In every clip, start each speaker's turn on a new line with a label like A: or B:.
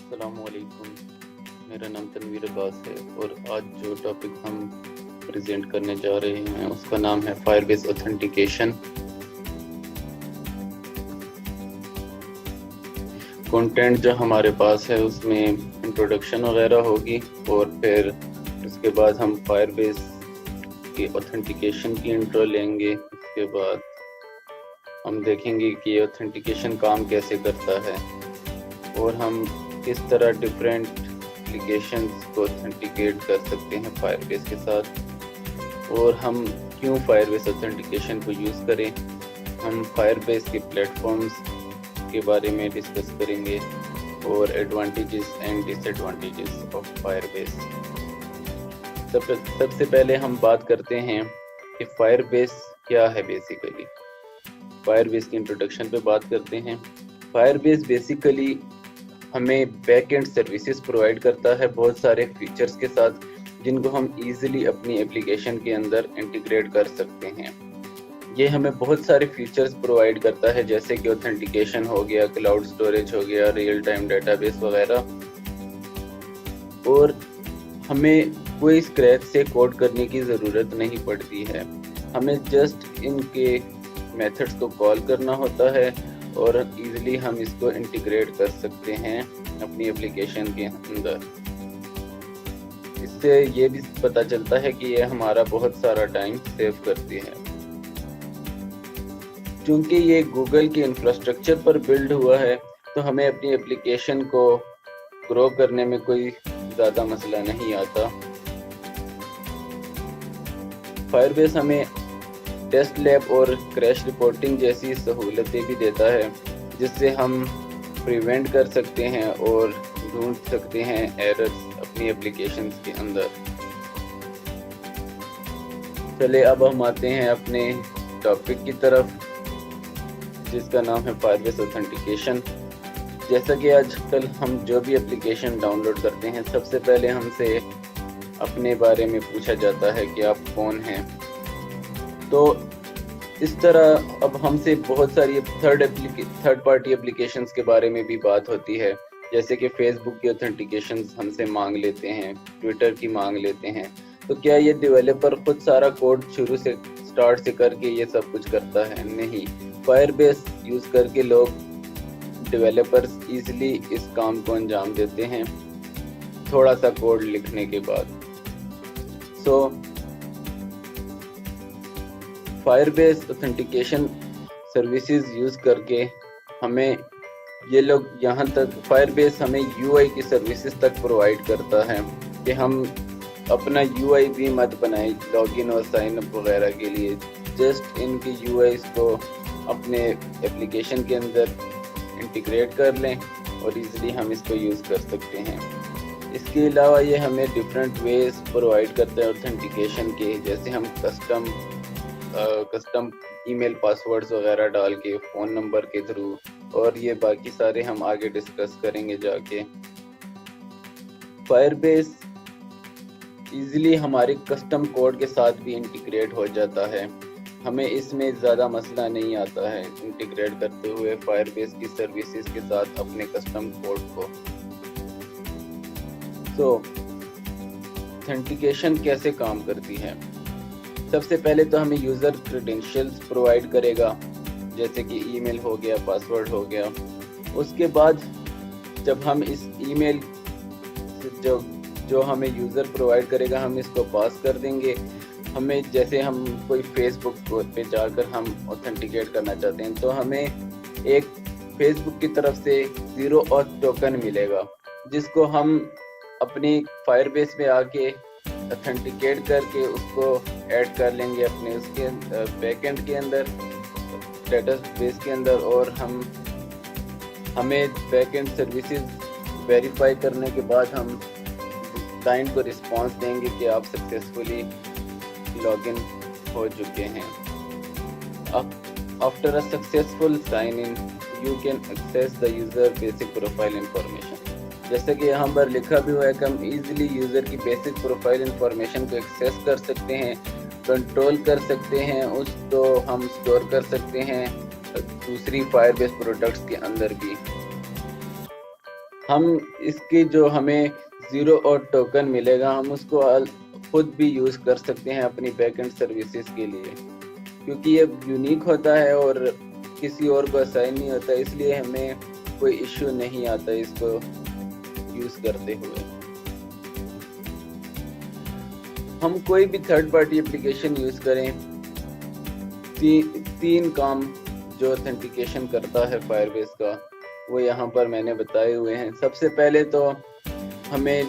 A: السلام علیکم، میرا نام تنویر عباس ہے اور آج جو ٹاپک ہم پریزنٹ کرنے جا رہے ہیں اس کا نام ہے فائر بیس اوتھینٹیکیشن۔ کنٹینٹ جو ہمارے پاس ہے اس میں انٹروڈکشن وغیرہ ہوگی اور پھر اس کے بعد ہم فائر بیس کی اوتھینٹیکیشن کی انٹرو لیں گے۔ اس کے بعد ہم دیکھیں گے کہ یہ اوتھینٹیکیشن کام کیسے کرتا ہے اور ہم کس طرح ڈفرینٹ اپلیکیشنز کو اوتھینٹیکیٹ کر سکتے ہیں فائر بیس کے ساتھ، اور ہم کیوں فائر بیس اوتھینٹیکیشن کو یوز کریں۔ ہم فائر بیس کے پلیٹ فارمز کے بارے میں ڈسکس کریں گے اور advantages and disadvantages of Firebase. سب سے پہلے ہم بات کرتے ہیں کہ فائر بیس کیا ہے بیسیکلی۔ فائر بیس کی انٹروڈکشن پہ بات کرتے ہیں۔ فائر بیس بیسیکلی ہمیں بیک اینڈ سروسز پرووائڈ کرتا ہے بہت سارے فیچرز کے ساتھ، جن کو ہم ایزیلی اپنی اپلیکیشن کے اندر انٹیگریٹ کر سکتے ہیں۔ یہ ہمیں بہت سارے فیچرز پرووائڈ کرتا ہے، جیسے کہ اوتھینٹیکیشن ہو گیا، کلاؤڈ اسٹوریج ہو گیا، ریئل ٹائم ڈیٹا بیس وغیرہ، اور ہمیں کوئی اسکریچ سے کوڈ کرنے کی ضرورت نہیں پڑتی ہے۔ ہمیں جسٹ ان کے میتھڈس کو کال کرنا ہوتا ہے اور ایزیلی ہم اس کو انٹیگریٹ کر سکتے ہیں اپنی اپلیکیشن کے اندر۔ اس سے یہ بھی پتہ چلتا ہے کہ یہ ہمارا بہت سارا ٹائم سیو کرتی ہے۔ چونکہ یہ گوگل کے انفراسٹرکچر پر بلڈ ہوا ہے تو ہمیں اپنی اپلیکیشن کو گرو کرنے میں کوئی زیادہ مسئلہ نہیں آتا۔ فائر بیس ہمیں ٹیسٹ لیب اور کریش رپورٹنگ جیسی سہولتیں بھی دیتا ہے، جس سے ہم پریونٹ کر سکتے ہیں اور ڈھونڈ سکتے ہیں ایررز اپنی اپلیکیشنز کے اندر۔ چلے اب ہم آتے ہیں اپنے ٹاپک کی طرف، جس کا نام ہے فائر بیس اوتھینٹیکیشن۔ جیسا کہ آج کل ہم جو بھی اپلیکیشن ڈاؤن لوڈ کرتے ہیں، سب سے پہلے ہم سے اپنے بارے میں پوچھا جاتا ہے کہ آپ کون ہیں۔ تو اس طرح اب ہم سے بہت ساری تھرڈ پارٹی اپلیکیشنز کے بارے میں بھی بات ہوتی ہے، جیسے کہ فیس بک کی اوتھینٹیکیشنز ہم سے مانگ لیتے ہیں، ٹویٹر کی مانگ لیتے ہیں۔ تو کیا یہ ڈیولپر خود سارا کوڈ شروع سے سٹارٹ سے کر کے یہ سب کچھ کرتا ہے؟ نہیں، فائر بیس یوز کر کے لوگ ڈیولپرز ایزیلی اس کام کو انجام دیتے ہیں تھوڑا سا کوڈ لکھنے کے بعد۔ فائر بیس اوتھینٹیکیشن سروسز یوز کر کے ہمیں یہ لوگ یہاں تک فائر بیس ہمیں یو آئی کی سروسز تک پرووائڈ کرتا ہے کہ ہم اپنا یو آئی بھی مت بنائیں لاگ ان اور سائن اپ وغیرہ کے لیے، جسٹ ان کی یو آئیز کو اپنے اپلیکیشن کے اندر انٹیگریٹ کر لیں اور ایزیلی ہم اس کو یوز کر سکتے ہیں۔ اس کے علاوہ یہ ہمیں ڈفرینٹ ویز پرووائڈ کرتا ہے اوتھینٹیکیشن کے، جیسے ہم کسٹم ای میل پاسورڈز وغیرہ ڈال کے، فون نمبر کے تھرو، اور یہ باقی سارے ہم آگے ڈسکس کریں گے جا کے۔ فائر بیس ایزیلی ہمارے کسٹم کوڈ کے ساتھ بھی انٹیگریٹ ہو جاتا ہے، ہمیں اس میں زیادہ مسئلہ نہیں آتا ہے انٹیگریٹ کرتے ہوئے فائر بیس کی سروسز کے ساتھ اپنے کسٹم کوڈ کو۔ اوتھینٹیکیشن کیسے کام کرتی ہے؟ سب سے پہلے تو ہمیں یوزر کریڈینشیلز پرووائڈ کرے گا، جیسے کہ ای میل ہو گیا، پاسورڈ ہو گیا۔ اس کے بعد جب ہم اس ای میل جو ہمیں یوزر پرووائڈ کرے گا ہم اس کو پاس کر دیں گے۔ ہمیں جیسے ہم کوئی فیس بک پہ جا کر ہم اوتھینٹیکیٹ کرنا چاہتے ہیں تو ہمیں ایک فیس بک کی طرف سے 0 auth ٹوکن ملے گا، جس کو ہم اپنی فائر بیس میں آ کے اوتھینٹیکیٹ کر کے اس کو ایڈ کر لیں گے اپنے اس کے بیک اینڈ کے اندر، ڈیٹا بیس کے اندر، اور ہمیں بیک اینڈ سروسز ویریفائی کرنے کے بعد ہم کلائنٹ کو رسپانس دیں گے کہ آپ سکسیسفلی لاگ ان ہو چکے ہیں۔ After a successful sign in, you can access the user basic profile information۔ جیسا کہ یہاں پر لکھا بھی ہوا ہے کہ ہم ایزیلی یوزر کی بیسک پروفائل انفارمیشن کو ایکسیس کر سکتے ہیں کنٹرول کر سکتے ہیں، اس کو ہم سٹور کر سکتے ہیں دوسری فائر بیس پروڈکٹس کے اندر بھی. ہم اس کی جو ہمیں 0 اور ٹوکن ملے گا، ہم اس کو خود بھی یوز کر سکتے ہیں اپنی بیک اینڈ سروسز کے لیے، کیونکہ یہ یونیک ہوتا ہے اور کسی اور کو اسائن نہیں ہوتا، اس لیے ہمیں کوئی ایشو نہیں آتا اس کو یوز کرتے ہوئے. ہم کوئی بھی تھرڈ پارٹی اپلیکیشن یوز کریں، تین کام جو اتھینٹیکیشن کرتا ہے فائر بیس کا وہ یہاں پر میں نے بتائے ہوئے ہیں. سب سے پہلے تو ہمیں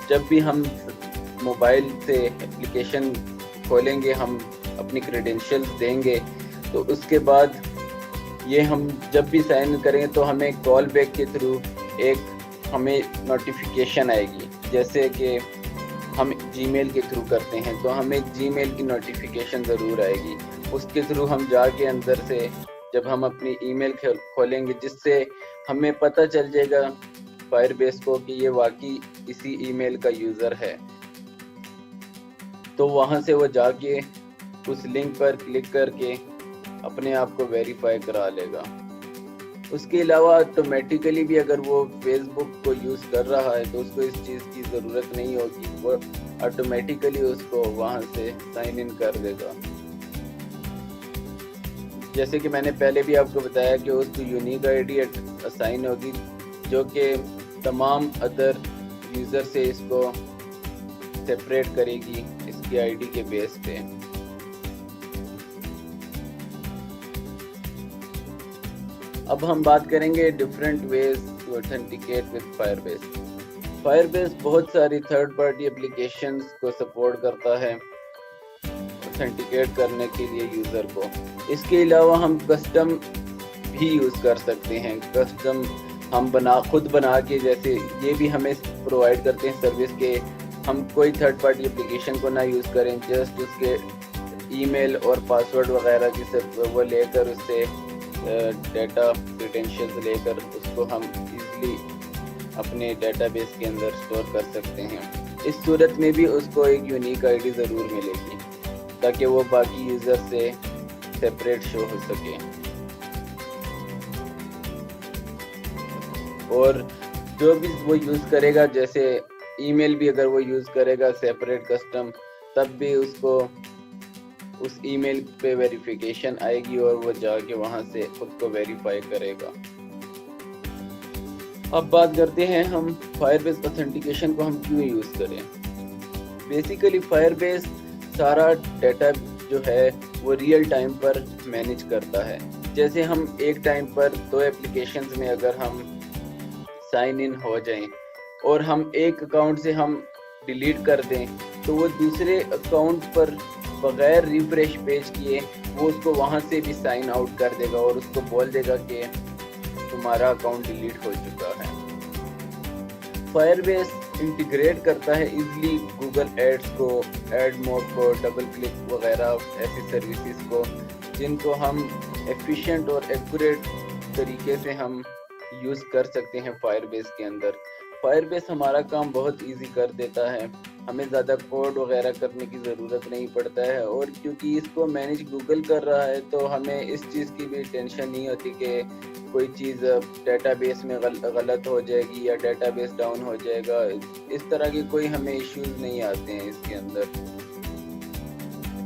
A: جب بھی ہم موبائل سے اپلیکیشن کھولیں گے، ہم اپنی کریڈینشیلز دیں گے، تو اس کے بعد یہ ہم جب بھی سائن ان کریں گے تو ہمیں کال بیک کے تھرو ایک ہمیں نوٹیفیکیشن آئے گی. جیسے کہ ہم جی میل کے تھرو کرتے ہیں تو ہمیں جی میل کی نوٹیفیکیشن ضرور آئے گی. اس کے تھرو ہم جا کے اندر سے جب ہم اپنی ای میل کھولیں گے، جس سے ہمیں پتہ چل جائے گا فائر بیس کو کہ یہ واقعی اسی ای میل کا یوزر ہے، تو وہاں سے وہ جا کے اس لنک پر کلک کر کے اپنے آپ کو ویریفائی کرا لے گا. اس کے علاوہ آٹومیٹیکلی بھی اگر وہ فیس بک کو یوز کر رہا ہے تو اس کو اس چیز کی ضرورت نہیں ہوگی، وہ آٹومیٹیکلی اس کو وہاں سے سائن ان کر دے گا. جیسے کہ میں نے پہلے بھی آپ کو بتایا کہ اس کو یونیک آئی ڈی اسائن ہوگی جو کہ تمام ادر یوزر سے اس کو سیپریٹ کرے گی اس کی آئی ڈی کے بیس پہ. اب ہم بات کریں گے different ways to authenticate with Firebase. Firebase بہت ساری تھرڈ پارٹی اپلیکیشنز کو سپورٹ کرتا ہے اوتھینٹیکیٹ کرنے کے لیے یوزر کو. اس کے علاوہ ہم کسٹم بھی یوز کر سکتے ہیں. کسٹم ہم خود بنا کے، جیسے یہ بھی ہمیں پرووائڈ کرتے ہیں سروس کے ہم کوئی تھرڈ پارٹی اپلیکیشن کو نہ یوز کریں، جسٹ اس کے ای میل اور پاسورڈ وغیرہ کی وہ لے کر اس سے ڈیٹا کریڈینشیلز لے کر اس کو ہم ایزیلی اپنے ڈیٹا بیس کے اندر سٹور کر سکتے ہیں. اس صورت میں بھی اس کو ایک یونیک آئی ڈی ضرور ملے گی تاکہ وہ باقی یوزر سے سیپریٹ شو ہو سکے. اور جو بھی وہ یوز کرے گا، جیسے ای میل بھی اگر وہ یوز کرے گا سیپریٹ کسٹم، تب بھی اس کو اس ای میل پہ ویریفیکیشن آئے گی اور وہ جا کے وہاں سے خود کو ویریفائی کرے گا. اب بات کرتے ہیں ہم فائر بیس اوتھینٹیکیشن کو ہم کیوں یوز کریں. بیسیکلی فائر بیس سارا ڈیٹا جو ہے وہ ریئل ٹائم پر مینیج کرتا ہے. جیسے ہم ایک ٹائم پر 2 اپلیکیشنز میں اگر ہم سائن ان ہو جائیں اور ہم ایک اکاؤنٹ سے ہم ڈیلیٹ کر دیں تو وہ دوسرے اکاؤنٹ پر بغیر ریفریش پیج کیے وہ اس کو وہاں سے بھی سائن آؤٹ کر دے گا اور اس کو بول دے گا کہ تمہارا اکاؤنٹ ڈیلیٹ ہو چکا ہے. فائر بیس انٹیگریٹ کرتا ہے ایزلی گوگل ایڈز کو، ایڈ موب کو، ڈبل کلک وغیرہ ایسی سروسز کو جن کو ہم ایفیشینٹ اور ایکوریٹ طریقے سے ہم یوز کر سکتے ہیں فائر بیس کے اندر. فائر بیس ہمارا کام بہت ایزی کر دیتا ہے، ہمیں زیادہ کوڈ وغیرہ کرنے کی ضرورت نہیں پڑتا ہے. اور کیونکہ اس کو مینیج گوگل کر رہا ہے تو ہمیں اس چیز کی بھی ٹینشن نہیں ہوتی کہ کوئی چیز ڈیٹا بیس میں غلط ہو جائے گی یا ڈیٹا بیس ڈاؤن ہو جائے گا. اس طرح کے کوئی ہمیں ایشوز نہیں آتے ہیں اس کے اندر.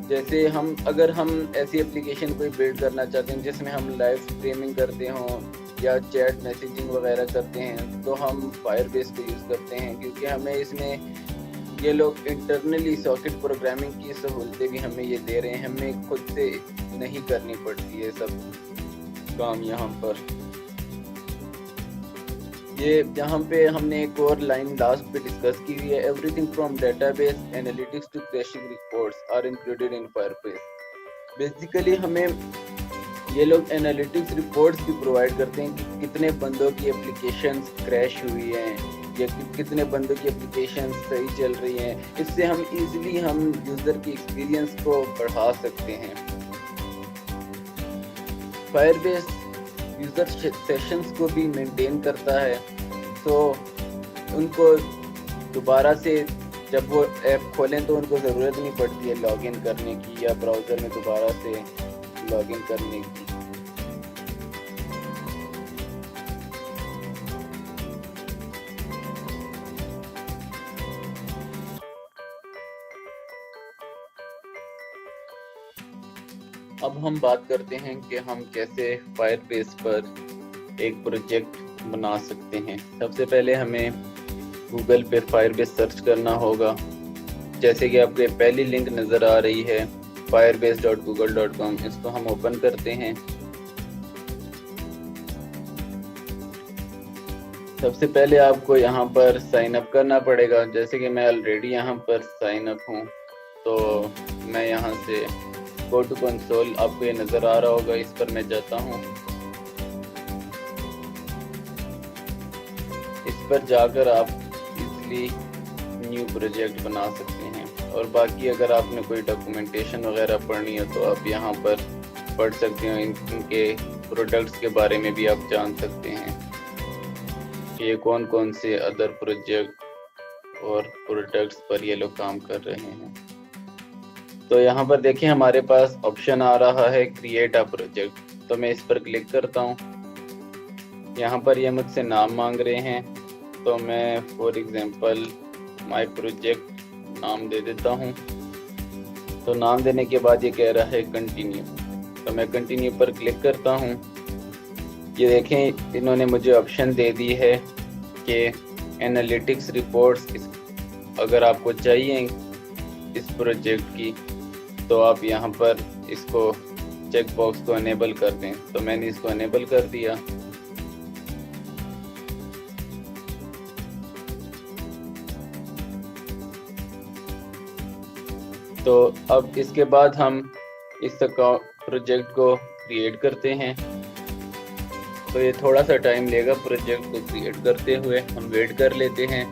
A: جیسے اگر ہم ایسی اپلیکیشن کوئی بلڈ کرنا چاہتے ہیں جس میں ہم لائیو اسٹریمنگ کرتے ہوں یا چیٹ میسیجنگ وغیرہ کرتے ہیں تو ہم فائر بیس کو یوز کرتے ہیں، کیونکہ ہمیں اس میں یہ لوگ انٹرنلی ساکٹ پروگرامنگ کی سہولتیں بھی ہمیں یہ دے رہے ہیں، ہمیں خود سے نہیں کرنی پڑتی ہے سب کام یہاں پر. یہ جہاں پہ ہم نے ایک اور لائن لاسٹ پہ ڈسکس کی ہوئی ہے، everything from database analytics to crashing reports are included in Firebase. Basically ہمیں یہ لوگ انالیٹکس رپورٹس بھی پرووائڈ کرتے ہیں کہ کتنے بندوں کی اپلیکیشنز کریش ہوئی ہیں یا کتنے بندوں کی اپلیکیشنز صحیح چل رہی ہیں. اس سے ہم ایزیلی ہم یوزر کی ایکسپیرینس کو بڑھا سکتے ہیں. فائر بیس یوزر سیشنز کو بھی مینٹین کرتا ہے، تو ان کو دوبارہ سے جب وہ ایپ کھولیں تو ان کو ضرورت نہیں پڑتی ہے لاگ ان کرنے کی یا براؤزر میں دوبارہ سے لاگ ان کرنے کی۔ اب ہم بات کرتے ہیں کہ ہم کیسے فائر بیس پر ایک پروجیکٹ بنا سکتے ہیں۔ سب سے پہلے ہمیں گوگل پہ فائر بیس سرچ کرنا ہوگا، جیسے کہ آپ کو پہلی لنک نظر آ رہی ہے firebase.google.com، اس کو ہم اوپن کرتے ہیں۔ سب سے پہلے آپ کو یہاں پر سائن اپ کرنا پڑے گا، جیسے کہ میں آلریڈی یہاں پر سائن اپ ہوں، تو میں یہاں سے گو ٹو کنسول، آپ کو یہ نظر آ رہا ہوگا، اس پر میں جاتا ہوں۔ اس پر جا کر آپ ایزیلی نیو پروجیکٹ بنا سکتے ہیں، اور باقی اگر آپ نے کوئی ڈاکومنٹیشن وغیرہ پڑھنی ہے تو آپ یہاں پر پڑھ سکتے ہیں، ان کے پروڈکٹس کے بارے میں بھی آپ جان سکتے ہیں کہ یہ کون کون سے ادر پروجیکٹ اور پروڈکٹس پر یہ لوگ کام کر رہے ہیں۔ تو یہاں پر دیکھیں ہمارے پاس آپشن آ رہا ہے کریٹ اے پروجیکٹ، تو میں اس پر کلک کرتا ہوں۔ یہاں پر یہ مجھ سے نام مانگ رہے ہیں، تو میں فور ایگزامپل مائی پروجیکٹ نام دے دیتا ہوں۔ تو نام دینے کے بعد یہ کہہ رہا ہے کنٹینیو، تو میں کنٹینیو پر کلک کرتا ہوں۔ یہ دیکھیں انہوں نے مجھے آپشن دے دی ہے کہ انالیٹکس رپورٹس اگر آپ کو چاہیے اس پروجیکٹ کی تو آپ یہاں پر اس کو چیک باکس کو انیبل کر دیں، تو میں نے اس کو انیبل کر دیا۔ تو اب اس کے بعد ہم اس پروجیکٹ کو کریٹ کرتے ہیں، تو یہ تھوڑا سا ٹائم لے گا پروجیکٹ کو کریٹ کرتے ہوئے، ہم ویٹ کر لیتے ہیں۔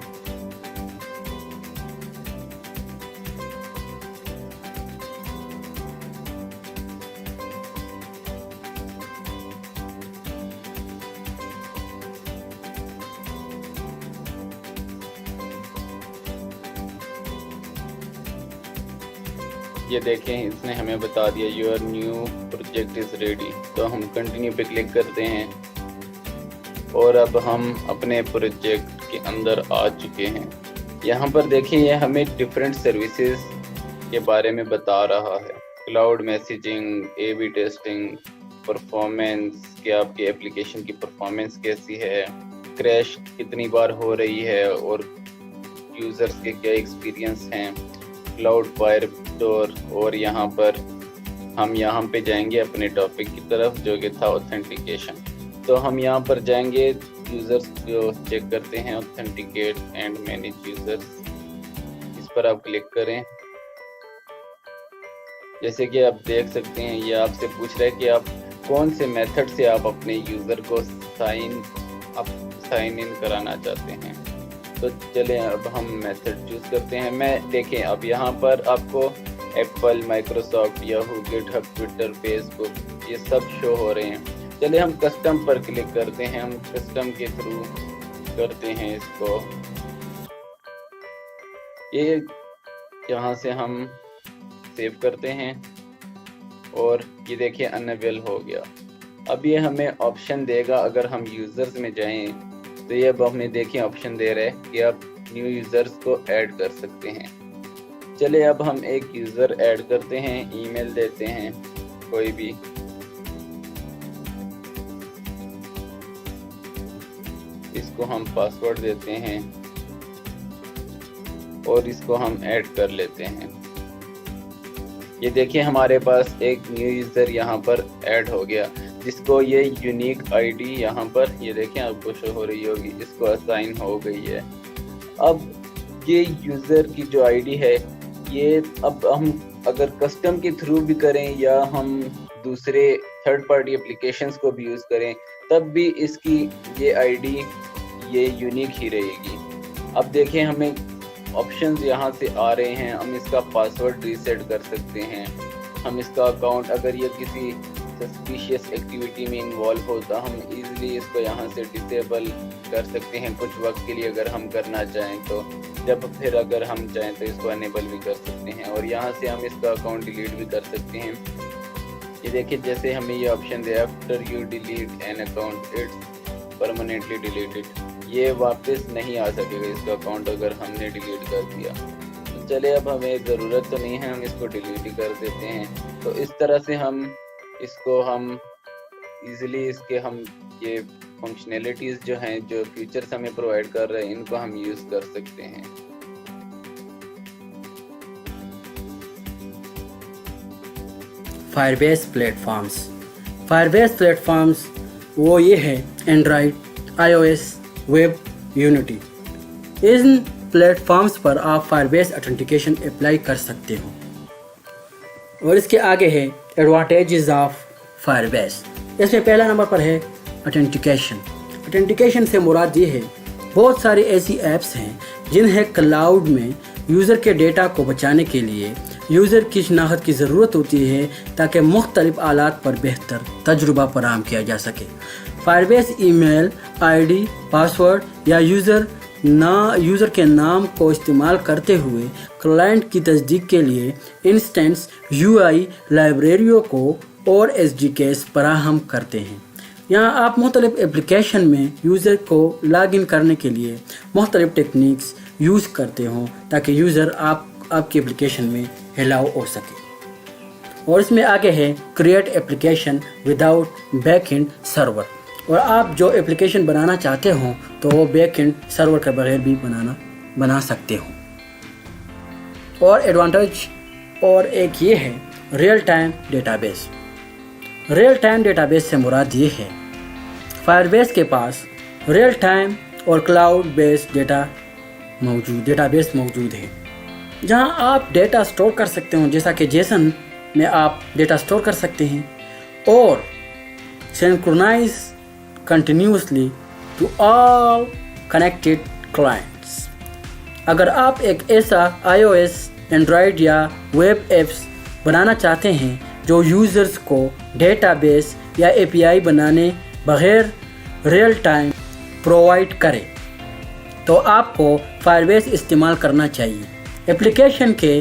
A: یہ دیکھیں اس نے ہمیں بتا دیا your new project is ready, تو ہم کنٹینیو پہ کلک کرتے ہیں، اور اب ہم اپنے پروجیکٹ کے اندر آ چکے ہیں۔ یہاں پر دیکھیں یہ ہمیں ڈیفرنٹ سروسز کے بارے میں بتا رہا ہے، cloud messaging, A B testing, performance کہ آپ کی اپلیکیشن کی پرفارمنس کیسی ہے، کریش کتنی بار ہو رہی ہے اور یوزرز کے کیا ایکسپیرینس ہیں، کلاؤڈ فائر اسٹور، اور یہاں پر ہم یہاں پہ جائیں گے اپنے ٹاپک کی طرف جو کہ تھا اوتھینٹیکیشن۔ تو ہم یہاں پر جائیں گے، یوزرز کو چیک کرتے ہیں، اوتھینٹیکیٹ اینڈ مینیج یوزرز، اس پر آپ کلک کریں۔ جیسے کہ آپ دیکھ سکتے ہیں یہ آپ سے پوچھ رہا ہے کہ آپ کون سے میتھڈ سے آپ اپنے یوزر کو سائن ان کرانا چاہتے ہیں۔ تو چلیں اب ہم میتھڈ چوز کرتے ہیں۔ میں دیکھیں اب یہاں پر آپ کو ایپل، مائکروسافٹ، یاہو، گٹ ہب، ٹویٹر، فیس بک یہ سب شو ہو رہے ہیں۔ چلیں ہم کسٹم پر کلک کرتے ہیں، ہم کسٹم کے تھرو کرتے ہیں اس کو۔ یہ یہاں سے ہم سیو کرتے ہیں، اور یہ دیکھیں انیبل ہو گیا۔ اب یہ ہمیں آپشن دے گا اگر ہم یوزرز میں جائیں تو یہ اب ہمیں دیکھیں آپشن دے رہے ہیں کہ آپ نیو یوزرز کو ایڈ کر سکتے ہیں۔ چلے اب ہم ایک یوزر ایڈ کرتے ہیں، ای میل دیتے ہیں کوئی بھی، اس کو ہم پاسورڈ دیتے ہیں اور اس کو ہم ایڈ کر لیتے ہیں۔ یہ دیکھیں ہمارے پاس ایک نیو یوزر یہاں پر ایڈ ہو گیا جس کو یہ یونیک آئی ڈی یہاں پر یہ دیکھیں آپ کو شو ہو رہی ہوگی، اس کو اسائن ہو گئی ہے۔ اب یہ یوزر کی جو آئی ڈی ہے یہ اب ہم اگر کسٹم کے تھرو بھی کریں یا ہم دوسرے تھرڈ پارٹی اپلیکیشنز کو بھی یوز کریں تب بھی اس کی یہ آئی ڈی یہ یونیک ہی رہے گی۔ اب دیکھیں ہمیں آپشنز یہاں سے آ رہے ہیں، ہم اس کا پاسورڈ ریسیٹ کر سکتے ہیں، ہم اس کا اکاؤنٹ اگر یہ کسی سسپیشیس ایکٹیویٹی میں انوالو ہو تو ہم ایزیلی اس کو یہاں سے ڈسیبل کر سکتے ہیں کچھ وقت کے لیے اگر ہم کرنا چاہیں تو، جب پھر اگر ہم چاہیں تو اس کو انیبل بھی کر سکتے ہیں، اور یہاں سے ہم اس کا اکاؤنٹ ڈیلیٹ بھی کر سکتے ہیں۔ یہ دیکھیں جیسے ہمیں یہ آپشن دیا after you delete an account it's permanently deleted, یہ واپس نہیں آ سکے گا اس کا اکاؤنٹ اگر ہم نے ڈیلیٹ کر دیا۔ چلے اب ہمیں ضرورت تو نہیں ہے، ہم اس کو ڈیلیٹ ہی کر دیتے ہیں۔ تو اس طرح سے ہم اس کو ایزیلی اس کے ہم یہ فنکشنلٹیز جو ہیں جو فیچرز ہمیں پرووائڈ کر رہے ہیں ان کو ہم یوز کر سکتے ہیں۔
B: فائر بیس پلیٹ فارمز وہ یہ ہے اینڈرائڈ، آئی او ایس، ویب، یونٹی۔ ان پلیٹ فارمز پر آپ فائر بیس اتھینٹیکیشن اپلائی کر سکتے ہو۔ اور اس کے آگے ہے ایڈوانٹیجز آف فائر بیس۔ اس میں پہلا نمبر پر ہے اتھینٹیکیشن سے مراد یہ ہے بہت ساری ایسی ایپس ہیں جنہیں کلاؤڈ میں یوزر کے ڈیٹا کو بچانے کے لیے یوزر کی شناخت کی ضرورت ہوتی ہے تاکہ مختلف آلات پر بہتر تجربہ فراہم کیا جا سکے۔ Firebase email ID ڈی، پاسورڈ یا یوزر کے نام کو استعمال کرتے ہوئے کلائنٹ کی تصدیق کے لیے انسٹنس یو آئی لائبریریوں کو اور ایس ڈی کیز فراہم کرتے ہیں۔ یہاں آپ مختلف اپلیکیشن میں یوزر کو لاگ ان کرنے کے لیے مختلف ٹیکنیکس یوز کرتے ہوں تاکہ یوزر آپ کی اپلیکیشن میں الاؤ ہو سکے۔ اور اس میں آگے ہے create application without backend server, اور آپ جو اپلیکیشن بنانا چاہتے ہوں تو وہ بیک اینڈ سرور کے بغیر بھی بنا سکتے ہوں۔ اور ایڈوانٹیج اور ایک یہ ہے real time data base. Real time data base سے مراد یہ ہے فائر بیس کے پاس ریئل ٹائم اور کلاؤڈ بیس ڈیٹا بیس موجود ہے جہاں آپ ڈیٹا سٹور کر سکتے ہوں، جیسا کہ جیسن میں آپ ڈیٹا سٹور کر سکتے ہیں، اور synchronise continuously to all connected clients. اگر آپ ایک ایسا آئی او ایس، اینڈرائڈ یا ویب ایپس بنانا چاہتے ہیں جو یوزرز کو ڈیٹا بیس یا اے پی آئی بنانے بغیر ریئل ٹائم پرووائڈ کرے تو آپ کو فائر بیس استعمال کرنا چاہیے۔ اپلیکیشن کے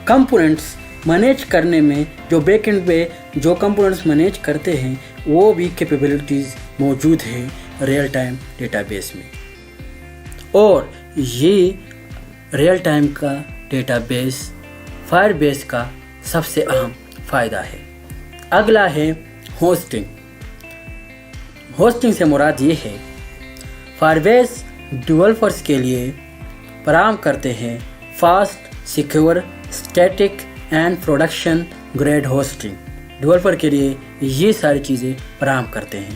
B: کمپوننٹس مینیج کرنے میں جو بیک اینڈ پہ جو کمپوننٹس مینیج کرتے ہیں وہ بھی کیپیبلٹیز موجود ہیں ریئل ٹائم ڈیٹا بیس میں، اور یہ ریئل ٹائم کا ڈیٹا بیس فائر بیس کا سب سے اہم فائدہ ہے۔ اگلا ہے ہوسٹنگ۔ ہوسٹنگ سے مراد یہ ہے فائر بیس ڈیولپرز کے لیے فراہم کرتے ہیں fast, secure, static and production grade hosting. Developer کے لیے یہ ساری چیزیں فراہم کرتے ہیں۔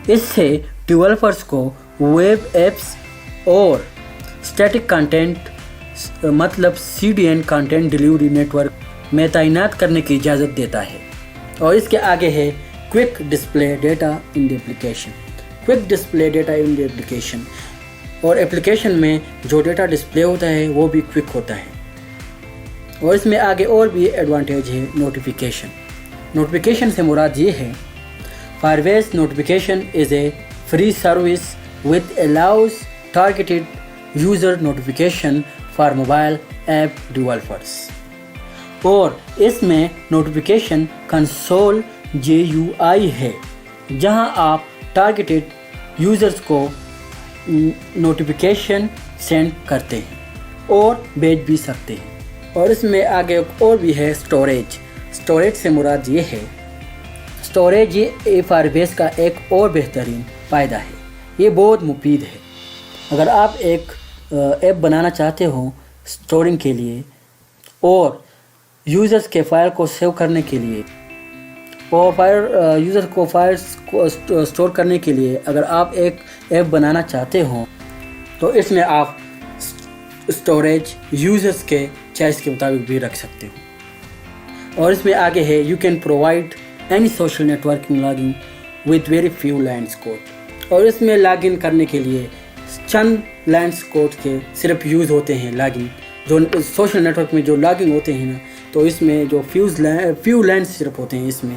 B: اس سے ڈیولپرز کو ویب ایپس اور اسٹیٹک کنٹینٹ مطلب CDN content delivery network میں تعینات کرنے کی اجازت دیتا ہے۔ اور اس کے آگے ہے quick display data in the application. Quick display data in the application, اور اپلیکیشن میں جو ڈیٹا ڈسپلے ہوتا ہے وہ بھی کوئک ہوتا ہے۔ اور اس میں آگے اور بھی ایڈوانٹیج ہے نوٹیفیکیشن۔ نوٹیفیکیشن سے مراد یہ ہے fire base notification is a free service with allows targeted user notification for mobile app developers. اور اس میں نوٹیفیکیشن کنسول GUI ہے جہاں آپ ٹارگیٹڈ یوزرز کو نوٹیفیکیشن سینڈ کرتے ہیں اور بھیج بھی سکتے ہیں۔ اور اس میں آگے اور بھی ہے اسٹوریج۔ اسٹوریج سے مراد یہ ہے اسٹوریج یہ فائر بیس کا ایک اور بہترین فائدہ ہے، یہ بہت مفید ہے۔ اگر آپ ایک ایپ بنانا چاہتے ہو اسٹورنگ کے لیے اور یوزرز کے فائل کو سیو کرنے کے لیے اور یوزر کو فائلز کو اسٹور کرنے کے لیے اگر آپ ایک ایپ بنانا چاہتے ہوں تو اس میں آپ اسٹوریج یوزرز کے چوائس کے مطابق بھی رکھ سکتے ہو۔ اور اس میں آگے ہے you can provide any social networking logging with very few lines code. اور اس میں لاگ ان کرنے کے لیے چند لائنس کوڈ کے صرف یوز ہوتے ہیں۔ لاگ ان جو سوشل نیٹ ورک میں جو لاگ ان ہوتے ہیں نا، تو اس میں جو فیو لائنس صرف ہوتے ہیں اس میں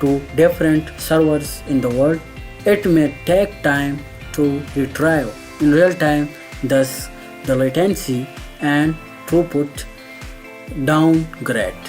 B: to different servers in the world, it may take time to retrieve in real time, thus the latency and throughput downgrade।